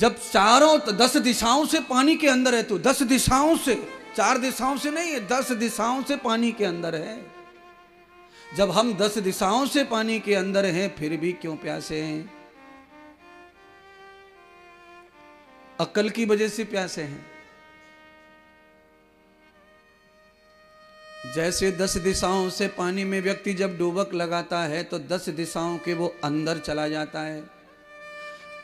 जब चारों 10 दिशाओं से पानी के अंदर है, तो 10 दिशाओं से, 4 दिशाओं से नहीं है, 10 दिशाओं से पानी के अंदर है। जब हम 10 दिशाओं से पानी के अंदर हैं, फिर भी क्यों प्यासे हैं? अक्ल की वजह से प्यासे हैं। जैसे 10 दिशाओं से पानी में व्यक्ति जब डुबक लगाता है तो 10 दिशाओं के वो अंदर चला जाता है,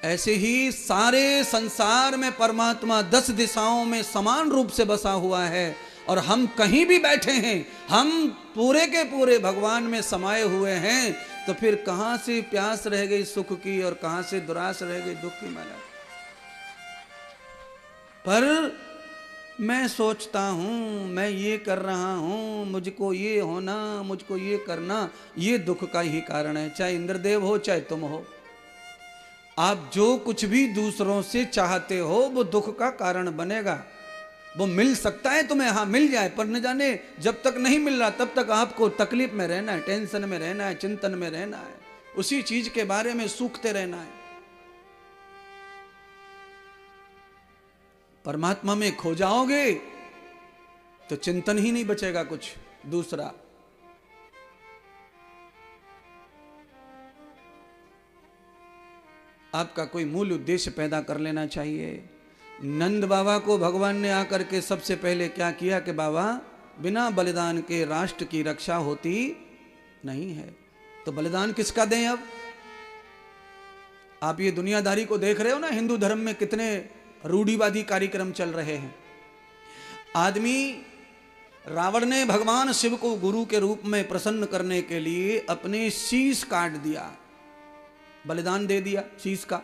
ऐसे ही सारे संसार में परमात्मा 10 दिशाओं में समान रूप से बसा हुआ है। और हम कहीं भी बैठे हैं, हम पूरे के पूरे भगवान में समाये हुए हैं। तो फिर कहां से प्यास रह गई सुख की और कहां से दुरास रह गई दुख की? माला पर मैं सोचता हूं, मैं ये कर रहा हूं, मुझको ये होना, मुझको ये करना, ये दुख का ही कारण है। चाहे इंद्रदेव हो, चाहे तुम हो, आप जो कुछ भी दूसरों से चाहते हो वो दुख का कारण बनेगा। वो मिल सकता है तुम्हें, हाँ मिल जाए, पर न जाने जब तक नहीं मिल रहा तब तक आपको तकलीफ में रहना है, टेंशन में रहना है, चिंतन में रहना है, उसी चीज के बारे में सूखते रहना है। परमात्मा में खो जाओगे तो चिंतन ही नहीं बचेगा कुछ दूसरा। आपका कोई मूल उद्देश्य पैदा कर लेना चाहिए। नंद बाबा को भगवान ने आकर के सबसे पहले क्या किया कि बाबा, बिना बलिदान के राष्ट्र की रक्षा होती नहीं है, तो बलिदान किसका दें? अब आप ये दुनियादारी को देख रहे हो ना, हिंदू धर्म में कितने रूढ़िवादी कार्यक्रम चल रहे हैं। आदमी, रावण ने भगवान शिव को गुरु के रूप में प्रसन्न करने के लिए अपने शीश काट दिया, बलिदान दे दिया शीश का।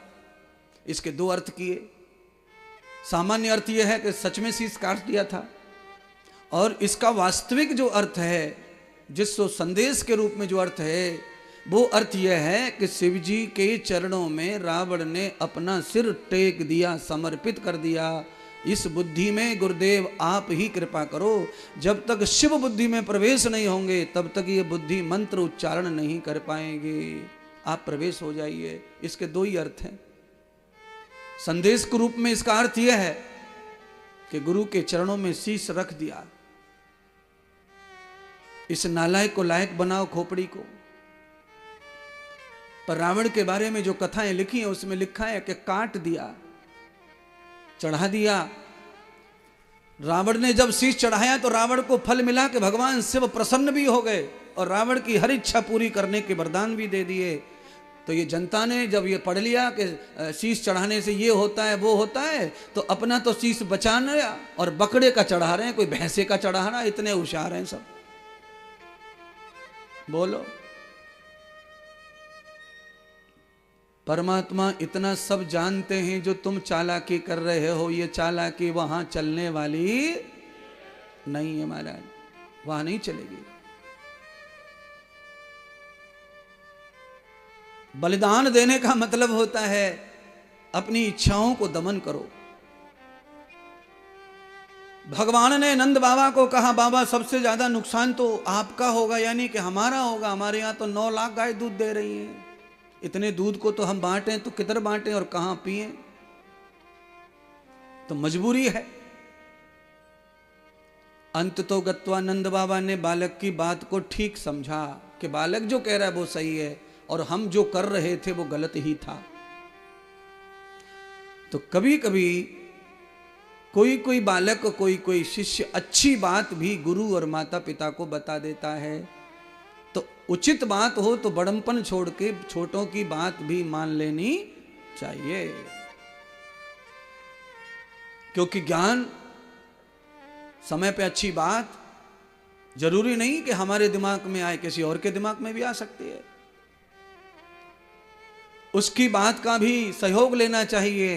इसके दो अर्थ किए। सामान्य अर्थ यह है कि सच में शीश काट दिया था, और इसका वास्तविक जो अर्थ है, जिस संदेश के रूप में जो अर्थ है, वो अर्थ यह है कि शिव जी के चरणों में रावण ने अपना सिर टेक दिया, समर्पित कर दिया। इस बुद्धि में गुरुदेव आप ही कृपा करो। जब तक शिव बुद्धि में प्रवेश नहीं होंगे तब तक ये बुद्धि मंत्र उच्चारण नहीं कर पाएंगे। आप प्रवेश हो जाइए। इसके दो ही अर्थ हैं। संदेश के रूप में इसका अर्थ यह है कि गुरु के चरणों में शीश रख दिया। इस नालायक को लायक बनाओ, खोपड़ी को। पर रावण के बारे में जो कथाएं लिखी हैं उसमें लिखा है कि काट दिया, चढ़ा दिया। रावण ने जब शीश चढ़ाया तो रावण को फल मिला कि भगवान शिव प्रसन्न भी हो गए और रावण की हर इच्छा पूरी करने के वरदान भी दे दिए। तो ये जनता ने जब ये पढ़ लिया कि शीश चढ़ाने से ये होता है वो होता है, तो अपना तो शीश बचा लिया और बकरे का चढ़ा रहे हैं, कोई भैंसे का चढ़ा रहा है। इतने होशियार हैं सब। बोलो, परमात्मा इतना सब जानते हैं। जो तुम चालाकी कर रहे हो, ये चालाकी वहां चलने वाली नहीं है महाराज, वहां नहीं चलेगी। बलिदान देने का मतलब होता है अपनी इच्छाओं को दमन करो। भगवान ने नंद बाबा को कहा, बाबा सबसे ज्यादा नुकसान तो आपका होगा, यानी कि हमारा होगा। हमारे यहां तो 9 लाख गाय दूध दे रही हैं। इतने दूध को तो हम बांटें तो किधर बांटें और कहां पिएं? तो मजबूरी है। अंत तो गत्वा नंद बाबा ने बालक की बात को ठीक समझा कि बालक जो कह रहा है वो सही है और हम जो कर रहे थे वो गलत ही था। तो कभी कभी कोई कोई बालक, कोई कोई शिष्य अच्छी बात भी गुरु और माता पिता को बता देता है। तो उचित बात हो तो बड़मपन छोड़ के छोटों की बात भी मान लेनी चाहिए, क्योंकि ज्ञान समय पे अच्छी बात जरूरी नहीं कि हमारे दिमाग में आए, किसी और के दिमाग में भी आ सकती है। उसकी बात का भी सहयोग लेना चाहिए,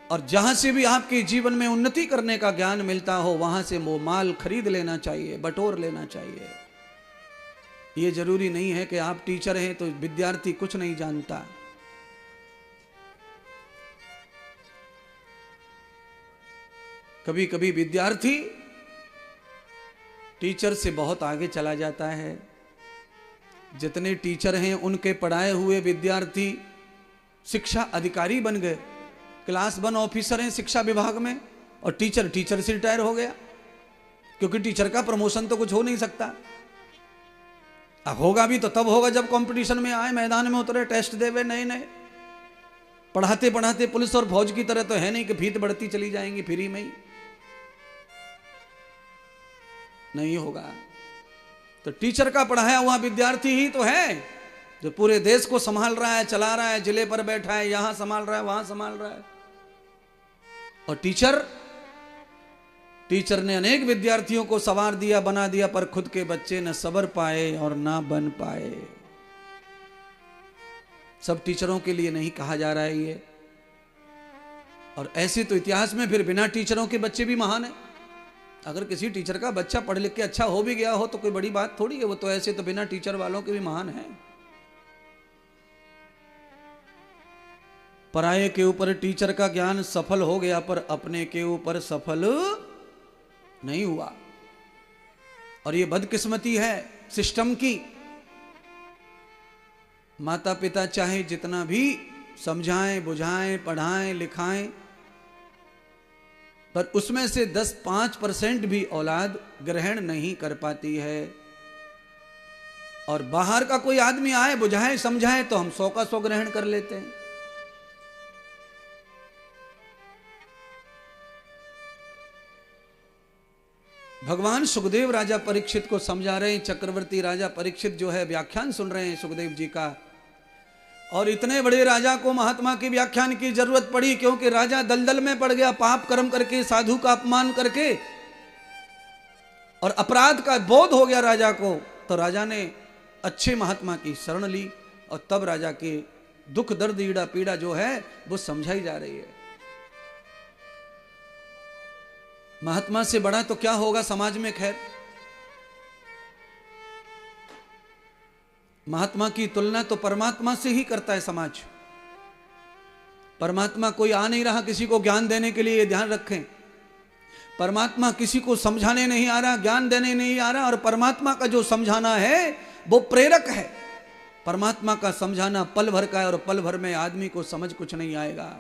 और जहां से भी आपके जीवन में उन्नति करने का ज्ञान मिलता हो वहां से वो माल खरीद लेना चाहिए, बटोर लेना चाहिए। ये जरूरी नहीं है कि आप टीचर हैं तो विद्यार्थी कुछ नहीं जानता। कभी कभी विद्यार्थी टीचर से बहुत आगे चला जाता है। जितने टीचर हैं उनके पढ़ाए हुए विद्यार्थी शिक्षा अधिकारी बन गए। क्लास 1 ऑफिसर हैं शिक्षा विभाग में, और टीचर से रिटायर हो गया, क्योंकि टीचर का प्रमोशन तो कुछ हो नहीं सकता। होगा भी तो तब होगा जब कंपटीशन में आए, मैदान में उतरे, टेस्ट देवे नए नए। पढ़ाते पढ़ाते पुलिस और फौज की तरह तो है नहीं कि फीस बढ़ती चली जाएंगी फ्री में ही, नहीं होगा। तो टीचर का पढ़ाया हुआ विद्यार्थी ही तो है जो पूरे देश को संभाल रहा है, चला रहा है, जिले पर बैठा है, यहां संभाल रहा है, वहां संभाल रहा है। और टीचर ने अनेक विद्यार्थियों को संवार दिया, बना दिया, पर खुद के बच्चे न सबर पाए और ना बन पाए। सब टीचरों के लिए नहीं कहा जा रहा है ये। और ऐसे तो इतिहास में फिर बिना टीचरों के बच्चे भी महान है। अगर किसी टीचर का बच्चा पढ़ लिख के अच्छा हो भी गया हो तो कोई बड़ी बात थोड़ी है, वो तो ऐसे तो बिना टीचर वालों के भी महान है। पराये के ऊपर टीचर का ज्ञान सफल हो गया, पर अपने के ऊपर सफल नहीं हुआ। और ये बदकिस्मती है सिस्टम की। माता पिता चाहे जितना भी समझाएं, बुझाएं, पढ़ाएं, लिखाएं, पर उसमें से 10-5% भी औलाद ग्रहण नहीं कर पाती है। और बाहर का कोई आदमी आए, बुझाए, समझाए तो हम 100 का 100 ग्रहण कर लेते हैं। भगवान सुखदेव राजा परीक्षित को समझा रहे हैं। चक्रवर्ती राजा परीक्षित जो है व्याख्यान सुन रहे हैं सुखदेव जी का। और इतने बड़े राजा को महात्मा की व्याख्यान की जरूरत पड़ी, क्योंकि राजा दलदल में पड़ गया, पाप कर्म करके, साधु का अपमान करके, और अपराध का बोध हो गया राजा को। तो राजा ने अच्छे महात्मा की शरण ली, और तब राजा के दुख दर्द ईड़ा पीड़ा जो है वो समझाई जा रही है। महात्मा से बड़ा तो क्या होगा समाज में। खैर, महात्मा की तुलना तो परमात्मा से ही करता है समाज। परमात्मा कोई आ नहीं रहा किसी को ज्ञान देने के लिए, ये ध्यान रखें। परमात्मा किसी को समझाने नहीं आ रहा, ज्ञान देने नहीं आ रहा। और परमात्मा का जो समझाना है वो प्रेरक है। परमात्मा का समझाना पल भर का है, और पल भर में आदमी को समझ कुछ नहीं आएगा।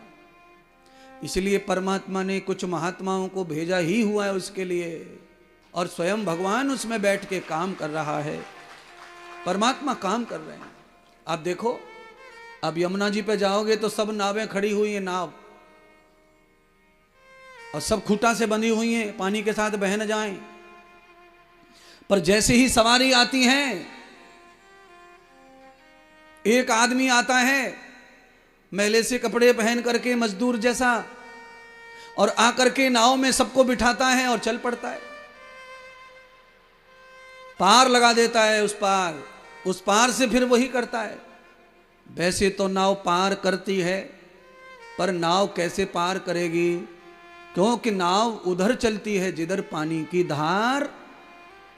इसलिए परमात्मा ने कुछ महात्माओं को भेजा ही हुआ है उसके लिए, और स्वयं भगवान उसमें बैठ के काम कर रहा है। परमात्मा काम कर रहे हैं। आप देखो, अब यमुना जी पे जाओगे तो सब नावें खड़ी हुई हैं, नाव, और सब खूंटा से बंधी हुई हैं, पानी के साथ बह न जाएं। पर जैसे ही सवारी आती है, एक आदमी आता है मैले से कपड़े पहन करके, मजदूर जैसा, और आकर के नाव में सबको बिठाता है और चल पड़ता है। पार लगा देता है उस पार से फिर वही करता है। वैसे तो नाव पार करती है, पर नाव कैसे पार करेगी, क्योंकि नाव उधर चलती है जिधर पानी की धार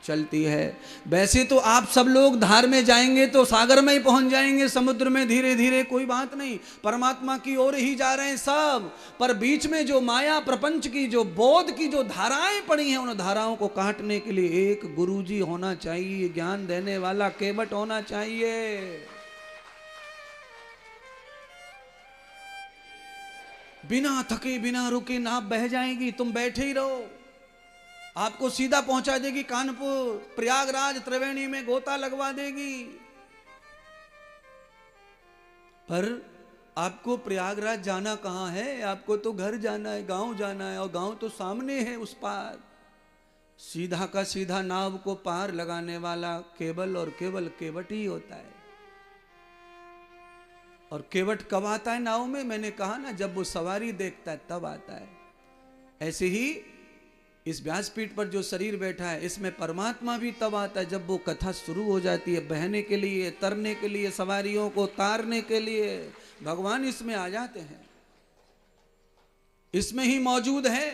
चलती है। वैसे तो आप सब लोग धार में जाएंगे तो सागर में ही पहुंच जाएंगे, समुद्र में धीरे धीरे, कोई बात नहीं, परमात्मा की ओर ही जा रहे हैं सब। पर बीच में जो माया प्रपंच की, जो बोध की जो धाराएं पड़ी हैं, उन धाराओं को काटने के लिए एक गुरुजी होना चाहिए, ज्ञान देने वाला केवट होना चाहिए। बिना थके बिना रुके नाव बह जाएगी, तुम बैठे ही रहो, आपको सीधा पहुंचा देगी कानपुर, प्रयागराज, त्रिवेणी में गोता लगवा देगी। पर आपको प्रयागराज जाना कहां है, आपको तो घर जाना है, गांव जाना है, और गांव तो सामने है उस पार। सीधा का सीधा नाव को पार लगाने वाला केवल और केवल केवट ही होता है। और केवट कब आता है नाव में, मैंने कहा ना, जब वो सवारी देखता है तब आता है। ऐसे ही इस व्यासपीठ पर जो शरीर बैठा है, इसमें परमात्मा भी तब आता है जब वो कथा शुरू हो जाती है। बहने के लिए, तरने के लिए, सवारियों को तारने के लिए भगवान इसमें आ जाते हैं, इसमें ही मौजूद है,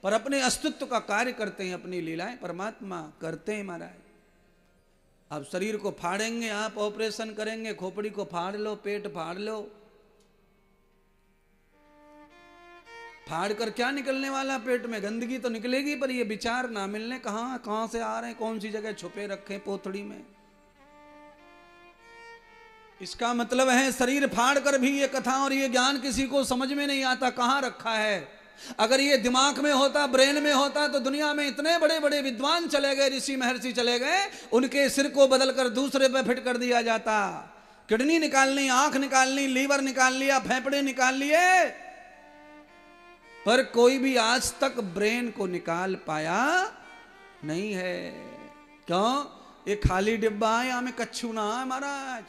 पर अपने अस्तित्व का कार्य करते हैं, अपनी लीलाएं परमात्मा करते हैं महाराज। अब शरीर को फाड़ेंगे आप, ऑपरेशन करेंगे, खोपड़ी को फाड़ लो, पेट फाड़ लो, फाड़ कर क्या निकलने वाला, पेट में गंदगी तो निकलेगी, पर ये विचार ना मिलने कहां से आ रहे हैं, कौन सी जगह छुपे रखे पोथड़ी में। इसका मतलब है शरीर फाड़ कर भी ये कथा और ये ज्ञान किसी को समझ में नहीं आता, कहाँ रखा है। अगर ये दिमाग में होता, ब्रेन में होता, तो दुनिया में इतने बड़े बड़े विद्वान चले गए, ऋषि महर्षि चले गए, उनके सिर को बदलकर दूसरे पे फिट कर दिया जाता। किडनी निकालनी, आंख निकालनी, लीवर निकाल लिया, फेफड़े निकाल लिए, पर कोई भी आज तक ब्रेन को निकाल पाया नहीं है। क्यों? ये खाली डिब्बा है, हमें कच्छू ना है महाराज।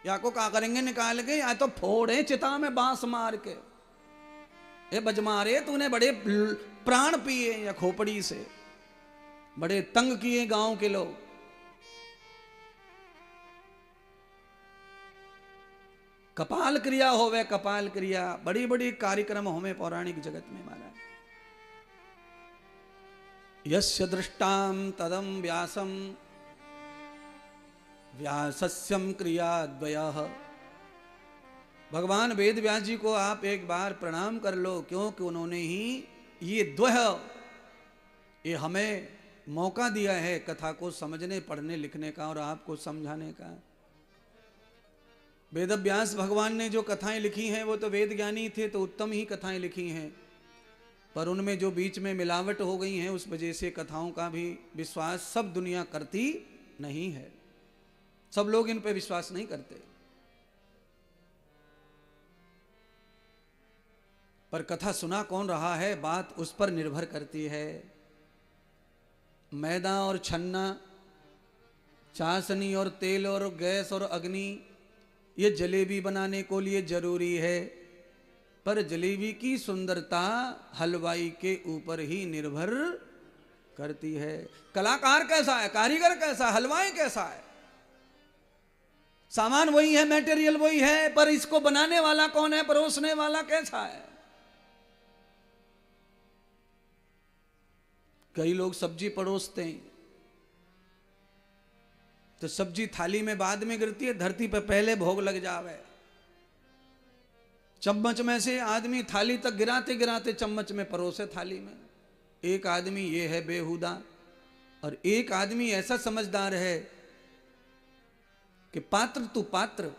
या को क्या करेंगे निकाल के, या तो फोड़े चिता में बांस मार के। ये बजमारे तूने बड़े प्राण पिए या खोपड़ी से, बड़े तंग किए गांव के लोग। कपाल क्रिया होवे, कपाल क्रिया, बड़ी बड़ी कार्यक्रम होवे पौराणिक जगत में महाराज। यस्य दृष्टाम तदम व्यासम व्यासस्यम क्रियाद्वयः। भगवान वेद व्यास जी को आप एक बार प्रणाम कर लो, क्योंकि उन्होंने ही ये द्वय, ये हमें मौका दिया है कथा को समझने, पढ़ने, लिखने का और आपको समझाने का। वेद व्यास भगवान ने जो कथाएं लिखी हैं वो तो वेद ज्ञानी थे, तो उत्तम ही कथाएं लिखी हैं, पर उनमें जो बीच में मिलावट हो गई है उस वजह से कथाओं का भी विश्वास सब दुनिया करती नहीं है। सब लोग इन पे विश्वास नहीं करते। पर कथा सुना कौन रहा है, बात उस पर निर्भर करती है। मैदा और छन्ना, चाशनी और तेल और गैस और अग्नि, ये जलेबी बनाने को लिए जरूरी है, पर जलेबी की सुंदरता हलवाई के ऊपर ही निर्भर करती है। कलाकार कैसा है, कारीगर कैसा है, हलवाई कैसा है, सामान वही है, मटेरियल वही है, पर इसको बनाने वाला कौन है, परोसने वाला कैसा है। कई लोग सब्जी परोसते हैं तो सब्जी थाली में बाद में गिरती है, धरती पर पहले भोग लग जावे। चम्मच में से आदमी थाली तक गिराते गिराते चम्मच में परोसे थाली में। एक आदमी ये है बेहुदा, और एक आदमी ऐसा समझदार है कि पात्र तू पात्र,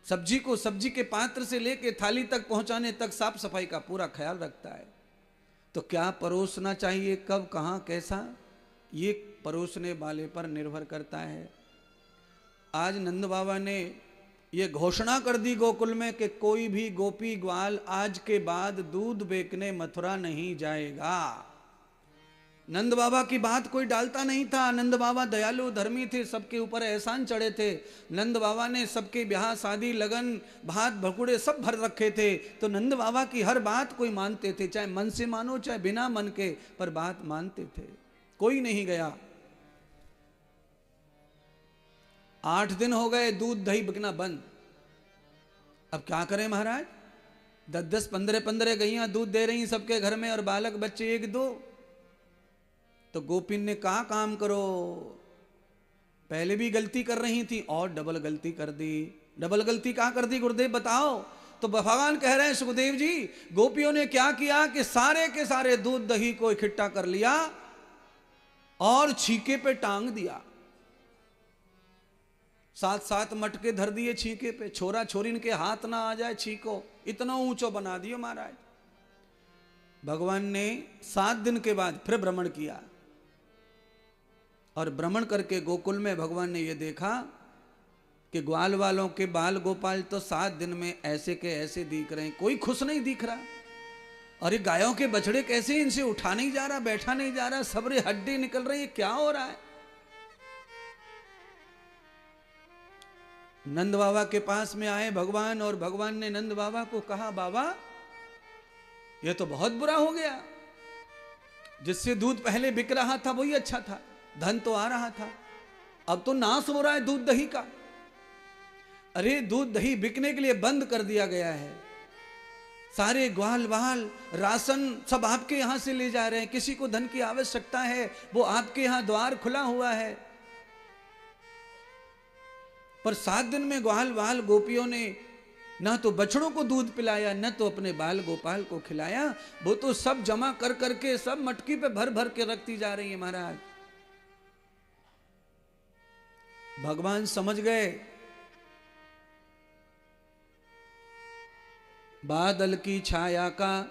सब्जी को सब्जी के पात्र से लेके थाली तक पहुंचाने तक साफ सफाई का पूरा ख्याल रखता है। तो क्या परोसना चाहिए, कब, कहां, कैसा, ये परोसने वाले पर निर्भर करता है। आज नंद बाबा ने ये घोषणा कर दी गोकुल में कि कोई भी गोपी ग्वाल आज के बाद दूध बेचने मथुरा नहीं जाएगा। नंद बाबा की बात कोई डालता नहीं था। नंद बाबा दयालु धर्मी थे, सबके ऊपर एहसान चढ़े थे। नंद बाबा ने सबके ब्याह शादी लगन भात भकुड़े सब भर रखे थे, तो नंद बाबा की हर बात कोई मानते थे, चाहे मन से मानो चाहे बिना मन के, पर बात मानते थे। कोई नहीं गया। 8 दिन हो गए दूध दही बिकना बंद। अब क्या करें महाराज, 10-10 15-15 गैयां दूध दे रही सबके घर में, और बालक बच्चे 1-2। तो गोपिन ने कहा काम करो, पहले भी गलती कर रही थी और डबल गलती कर दी। डबल गलती क्या कर दी गुरुदेव बताओ। तो भगवान कह रहे हैं सुखदेव जी, गोपियों ने क्या किया कि सारे के सारे दूध दही को इकट्ठा कर लिया और छीके पे टांग दिया। 7-7 मटके धर दिए छीके पे, छोरा छोरी इनके हाथ ना आ जाए छीको, इतना ऊंचो बना दियो महाराज। भगवान ने 7 दिन के बाद फिर भ्रमण किया, और भ्रमण करके गोकुल में भगवान ने यह देखा कि ग्वाल वालों के बाल गोपाल तो 7 दिन में ऐसे के ऐसे दिख रहे हैं, कोई खुश नहीं दिख रहा। और ये गायों के बछड़े कैसे, इनसे उठा नहीं जा रहा, बैठा नहीं जा रहा, सबरे हड्डी निकल रही है, क्या हो रहा है। नंद बाबा के पास में आए भगवान, और भगवान ने नंद बाबा को कहा, बाबा यह तो बहुत बुरा हो गया। जिससे दूध पहले बिक रहा था वही अच्छा था, धन तो आ रहा था, अब तो नाश हो रहा है दूध दही का। अरे दूध दही बिकने के लिए बंद कर दिया गया है, सारे ग्वाल वाल राशन सब आपके यहां से ले जा रहे हैं। किसी को धन की आवश्यकता है वो आपके यहां द्वार खुला हुआ है। पर 7 दिन में ग्वाल वाल गोपियों ने ना तो बछड़ों को दूध पिलाया, न तो अपने बाल गोपाल को खिलाया, वो तो सब जमा कर करके सब मटकी पे भर भर के रखती जा रही है महाराज। भगवान समझ गए बादल की छाया का,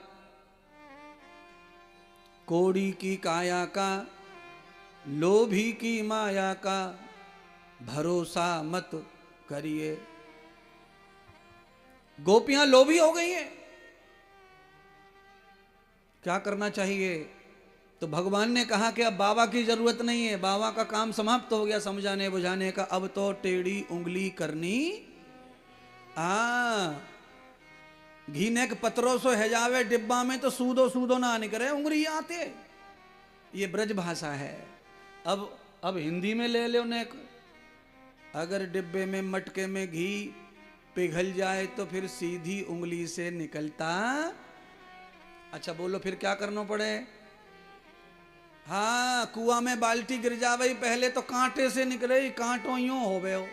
कोड़ी की काया का, लोभी की माया का भरोसा मत करिए। गोपियां लोभी हो गई हैं। क्या करना चाहिए? तो भगवान ने कहा कि अब बाबा की जरूरत नहीं है, बाबा का काम समाप्त हो गया समझाने बुझाने का, अब तो टेढ़ी उंगली करनी। घी ने पत्रों सो है जावे डिब्बा में तो सूदो सूदो ना निकले उंगली आते। ये ब्रज भाषा है। अब हिंदी में ले लो नेक। अगर डिब्बे में मटके में घी पिघल जाए तो फिर सीधी उंगली से निकलता। अच्छा बोलो फिर क्या करना पड़े? हाँ, कुआं में बाल्टी गिर जावे पहले तो कांटे से निकले, कांटों यूं हो गए हो।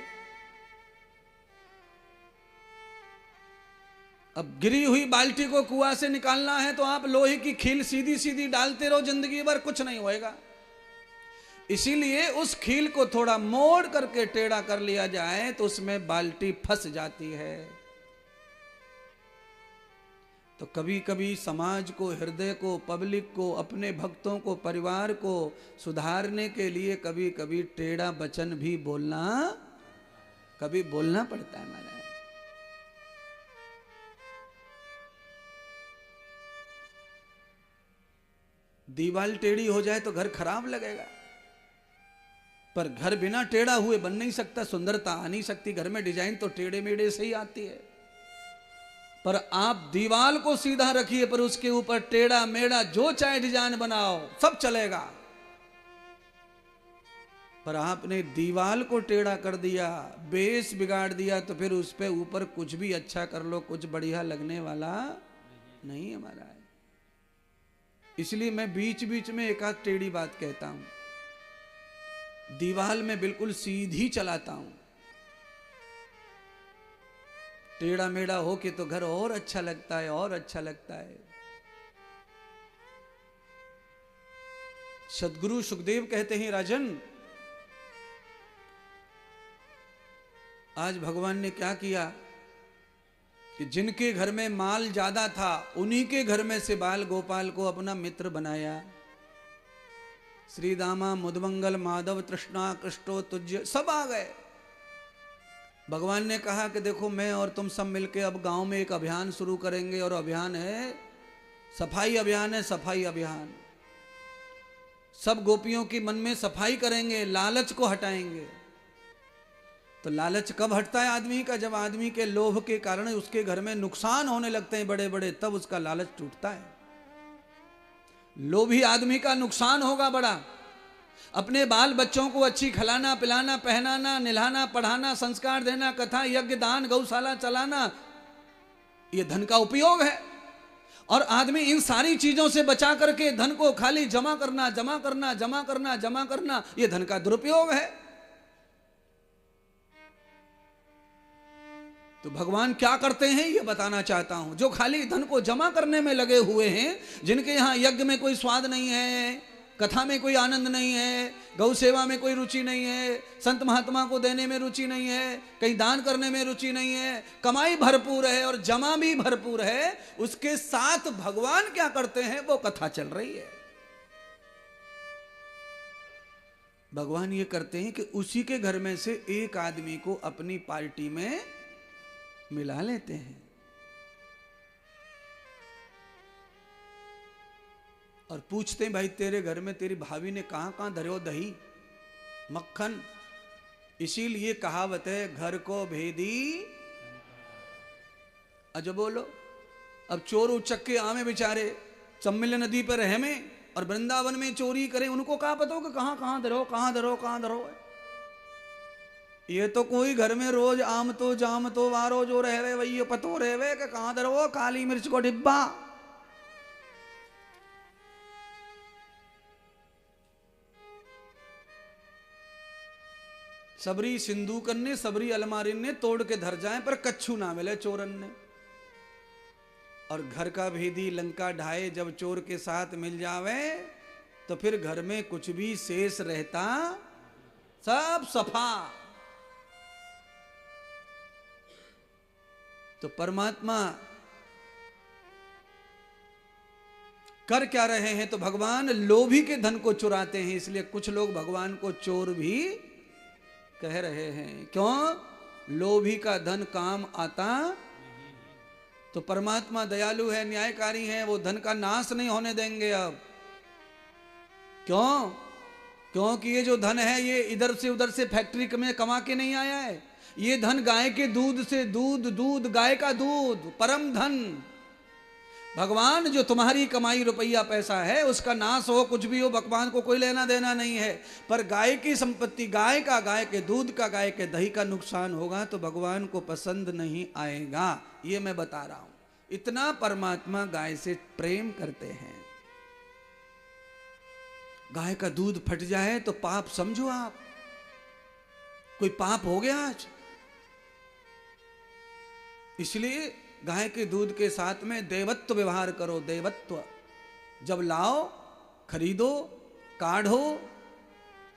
अब गिरी हुई बाल्टी को कुआं से निकालना है तो आप लोहे की खील सीधी सीधी डालते रहो, जिंदगी भर कुछ नहीं होएगा। इसीलिए उस खील को थोड़ा मोड़ करके टेढ़ा कर लिया जाए तो उसमें बाल्टी फंस जाती है। तो कभी कभी समाज को, हृदय को, पब्लिक को, अपने भक्तों को, परिवार को सुधारने के लिए कभी कभी टेढ़ा वचन भी बोलना पड़ता है महाराज। दीवार टेढ़ी हो जाए तो घर खराब लगेगा, पर घर बिना टेढ़ा हुए बन नहीं सकता, सुंदरता आ नहीं सकती। घर में डिजाइन तो टेढ़े मेढ़े से ही आती है। पर आप दीवार को सीधा रखिए, पर उसके ऊपर टेढ़ा मेढ़ा जो चाहे डिजाइन बनाओ, सब चलेगा। पर आपने दीवार को टेढ़ा कर दिया, बेस बिगाड़ दिया, तो फिर उस पे ऊपर कुछ भी अच्छा कर लो, कुछ बढ़िया लगने वाला नहीं हमारा है। इसलिए मैं बीच बीच में एक आध टेढ़ी बात कहता हूं। दीवार में बिल्कुल सीधी चलाता हूं। टेढ़ा मेढ़ा हो के तो घर और अच्छा लगता है, और अच्छा लगता है। सदगुरु सुखदेव कहते हैं, राजन आज भगवान ने क्या किया कि जिनके घर में माल ज्यादा था उन्हीं के घर में से बाल गोपाल को अपना मित्र बनाया। श्री दामा, मुदमंगल, माधव, तृष्णा, कृष्णो, तुझ सब आ गए। भगवान ने कहा कि देखो मैं और तुम सब मिलके अब गांव में एक अभियान शुरू करेंगे, और अभियान है सफाई अभियान है, सफाई अभियान। सब गोपियों की मन में सफाई करेंगे, लालच को हटाएंगे। तो लालच कब हटता है आदमी का? जब आदमी के लोभ के कारण उसके घर में नुकसान होने लगते हैं बड़े बड़े, तब उसका लालच टूटता है। लोभी आदमी का नुकसान होगा बड़ा। अपने बाल बच्चों को अच्छी खिलाना पिलाना, पहनाना, निलाना, पढ़ाना, संस्कार देना, कथा यज्ञ दान गौशाला चलाना, ये धन का उपयोग है। और आदमी इन सारी चीजों से बचा करके धन को खाली जमा करना जमा करना जमा करना जमा करना, ये धन का दुरुपयोग है। तो भगवान क्या करते हैं ये बताना चाहता हूं। जो खाली धन को जमा करने में लगे हुए हैं, जिनके यहां यज्ञ में कोई स्वाद नहीं है, कथा में कोई आनंद नहीं है, गौ सेवा में कोई रुचि नहीं है, संत महात्मा को देने में रुचि नहीं है, कहीं दान करने में रुचि नहीं है, कमाई भरपूर है और जमा भी भरपूर है, उसके साथ भगवान क्या करते हैं वो कथा चल रही है। भगवान ये करते हैं कि उसी के घर में से एक आदमी को अपनी पार्टी में मिला लेते हैं और पूछते हैं, भाई तेरे घर में तेरी भाभी ने कहां कहां धरो दही मक्खन। इसीलिए कहावत है, घर को भेदी अज बोलो। अब चोर उचक्के आमे बेचारे सम्मिल नदी पर रहे में और वृंदावन में चोरी करें, उनको कहा पता हो कि कहां कहां धरो कहां धरो कहां धरो है। ये तो कोई घर में रोज आम तो जाम तो वारो जो रहे वही पतो रहे कि कहां धरो काली मिर्च को डिब्बा। सबरी सिंधुकन ने, सबरी अलमारी ने तोड़ के धर जाए पर कच्छू ना मिले चोरन ने। और घर का भेदी लंका ढाए जब चोर के साथ मिल जावे तो फिर घर में कुछ भी शेष रहता, सब सफा। तो परमात्मा कर क्या रहे हैं, तो भगवान लोभी के धन को चुराते हैं, इसलिए कुछ लोग भगवान को चोर भी कह रहे हैं। क्यों? लोभी का धन काम आता, तो परमात्मा दयालु है, न्यायकारी है, वो धन का नाश नहीं होने देंगे। अब क्यों? क्योंकि ये जो धन है ये इधर से उधर से फैक्ट्री में कमा के नहीं आया है। ये धन गाय के दूध से, दूध गाय का दूध, परम धन। भगवान जो तुम्हारी कमाई रुपया पैसा है उसका नाश हो, कुछ भी हो, भगवान को कोई लेना देना नहीं है। पर गाय की संपत्ति, गाय का, गाय के दूध का, गाय के दही का नुकसान होगा तो भगवान को पसंद नहीं आएगा। ये मैं बता रहा हूं, इतना परमात्मा गाय से प्रेम करते हैं। गाय का दूध फट जाए तो पाप समझो आप, कोई पाप हो गया आज। इसलिए गाय के दूध के साथ में देवत्व व्यवहार करो। देवत्व जब लाओ, खरीदो, काढ़ो,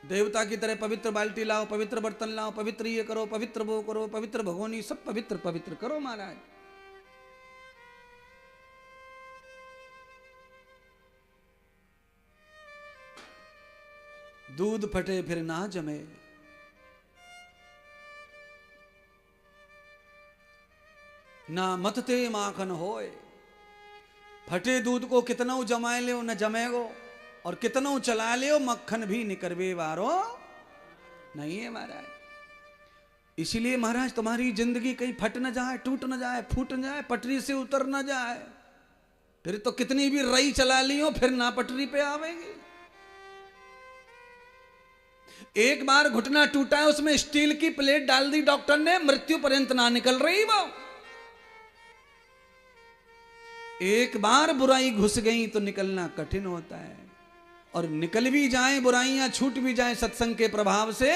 देवता की तरह पवित्र बाल्टी लाओ, पवित्र बर्तन लाओ, पवित्र ये करो, पवित्र वो करो, पवित्र भगोनी, सब पवित्र पवित्र करो महाराज। दूध फटे फिर ना जमे, ना मतते माखन होए। फटे दूध को कितनों जमाए ले न जमेगो, और कितनों चला ले मक्खन भी निकरवे वारो नहीं है महाराज। इसीलिए महाराज तुम्हारी जिंदगी कहीं फट न जाए, टूट न जाए, फूट न जाए, पटरी से उतर न जाए। फिर तो कितनी भी रई चला लियो फिर ना पटरी पे आवेगी। एक बार घुटना टूटा है, उसमें स्टील की प्लेट डाल दी डॉक्टर ने, मृत्यु पर्यंत ना निकल रही वो। एक बार बुराई घुस गई तो निकलना कठिन होता है, और निकल भी जाएं बुराइयां, छूट भी जाएं सत्संग के प्रभाव से,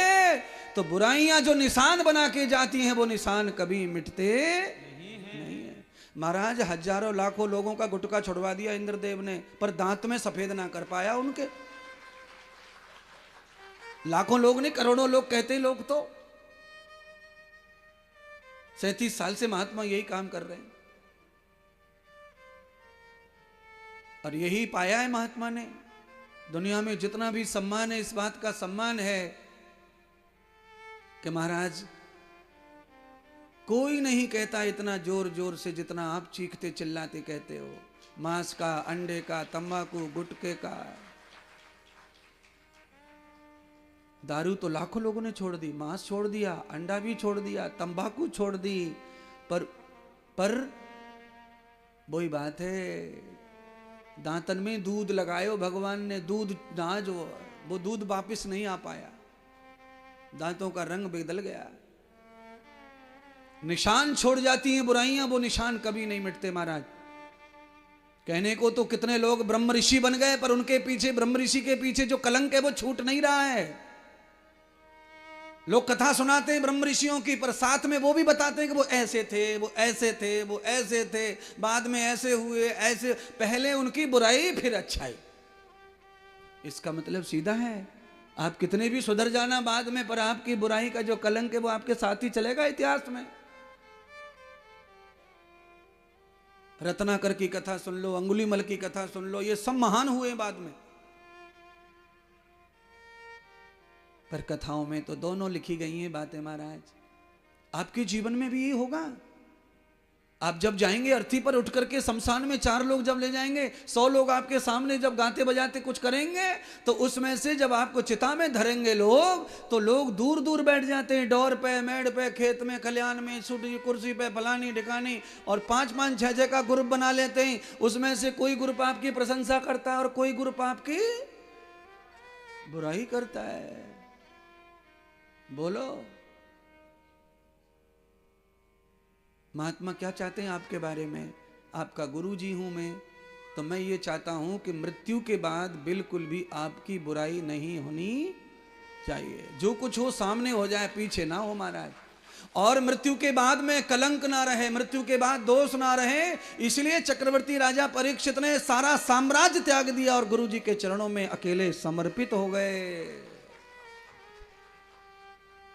तो बुराइयां जो निशान बना के जाती हैं वो निशान कभी मिटते नहीं है। महाराज हजारों लाखों लोगों का गुटका छुड़वा दिया इंद्रदेव ने, पर दांत में सफेद ना कर पाया उनके। लाखों लोग नहीं, करोड़ों लोग कहते लोग तो 37 साल से महात्मा यही काम कर रहे हैं, और यही पाया है महात्मा ने। दुनिया में जितना भी सम्मान है, इस बात का सम्मान है कि महाराज कोई नहीं कहता इतना जोर जोर से जितना आप चीखते चिल्लाते कहते हो। मांस का, अंडे का, तंबाकू, गुटखे का, दारू तो लाखों लोगों ने छोड़ दी, मांस छोड़ दिया, अंडा भी छोड़ दिया, तंबाकू छोड़ दी, पर वही बात है, दांतन में दूध लगायो भगवान ने, दूध ना जो वो दूध वापिस नहीं आ पाया, दांतों का रंग बदल गया। निशान छोड़ जाती हैं बुराइयां, वो निशान कभी नहीं मिटते महाराज। कहने को तो कितने लोग ब्रह्म ऋषि बन गए, पर उनके पीछे, ब्रह्म ऋषि के पीछे जो कलंक है वो छूट नहीं रहा है। लोग कथा सुनाते हैं ब्रह्म ऋषियों की, पर साथ में वो भी बताते हैं कि वो ऐसे थे, वो ऐसे थे, वो ऐसे थे, बाद में ऐसे हुए, ऐसे, पहले उनकी बुराई फिर अच्छाई। इसका मतलब सीधा है, आप कितने भी सुधर जाना बाद में, पर आपकी बुराई का जो कलंक है वो आपके साथ ही चलेगा इतिहास में। रत्नाकर की कथा सुन लो, अंगुलीमल की कथा सुन लो, ये सब महान हुए बाद में, पर कथाओं में तो दोनों लिखी गई हैं बातें महाराज। आपके जीवन में भी ये होगा। आप जब जाएंगे अर्थी पर उठ करके शमशान में, 4 लोग जब ले जाएंगे, 100 लोग आपके सामने जब गाते बजाते कुछ करेंगे, तो उसमें से जब आपको चिता में धरेंगे लोग, तो लोग दूर दूर बैठ जाते हैं, डोर पे, मेड़ पे, खेत में, खलियान में, छुट्टी कुर्सी पे, फलानी ढिकानी, और 5-5, 6-6 का ग्रुप बना लेते हैं। उसमें से कोई ग्रुप आपकी प्रशंसा करता है और कोई ग्रुप आपकी बुराई करता है। बोलो महात्मा क्या चाहते हैं आपके बारे में? आपका गुरु जी हूं मैं, तो मैं ये चाहता हूं कि मृत्यु के बाद बिल्कुल भी आपकी बुराई नहीं होनी चाहिए। जो कुछ हो सामने हो जाए, पीछे ना हो महाराज। और मृत्यु के बाद में कलंक ना रहे, मृत्यु के बाद दोष ना रहे। इसलिए चक्रवर्ती राजा परीक्षित ने सारा साम्राज्य त्याग दिया और गुरु जी के चरणों में अकेले समर्पित हो गए।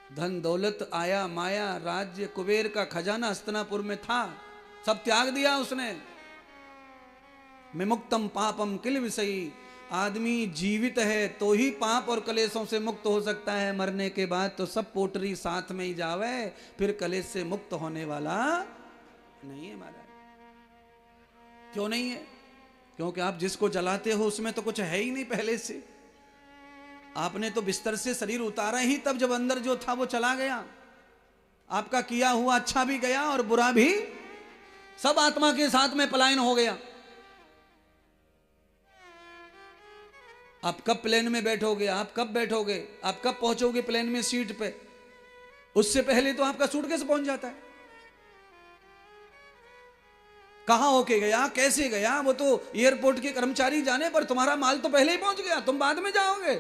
धन दौलत, आया माया, राज्य, कुबेर का खजाना हस्तिनापुर में था, सब त्याग दिया उसने। विमुक्तम पापम किल विषयी। आदमी जीवित है तो ही पाप और कलेशों से मुक्त हो सकता है, मरने के बाद तो सब पोटरी साथ में ही जावे, फिर कलेश से मुक्त होने वाला नहीं है महाराज। क्यों नहीं है? क्योंकि आप जिसको जलाते हो उसमें तो कुछ है ही नहीं पहले से। आपने तो बिस्तर से शरीर उतारा ही तब जब अंदर जो था वो चला गया। आपका किया हुआ अच्छा भी गया और बुरा भी, सब आत्मा के साथ में पलायन हो गया। आप कब प्लेन में बैठोगे, आप कब बैठोगे, आप कब पहुंचोगे प्लेन में सीट पे, उससे पहले तो आपका सूटकेस पहुंच जाता है। कहां होके गया, कैसे गया, वो तो एयरपोर्ट के कर्मचारी जाने, पर तुम्हारा माल तो पहले ही पहुंच गया, तुम बाद में जाओगे।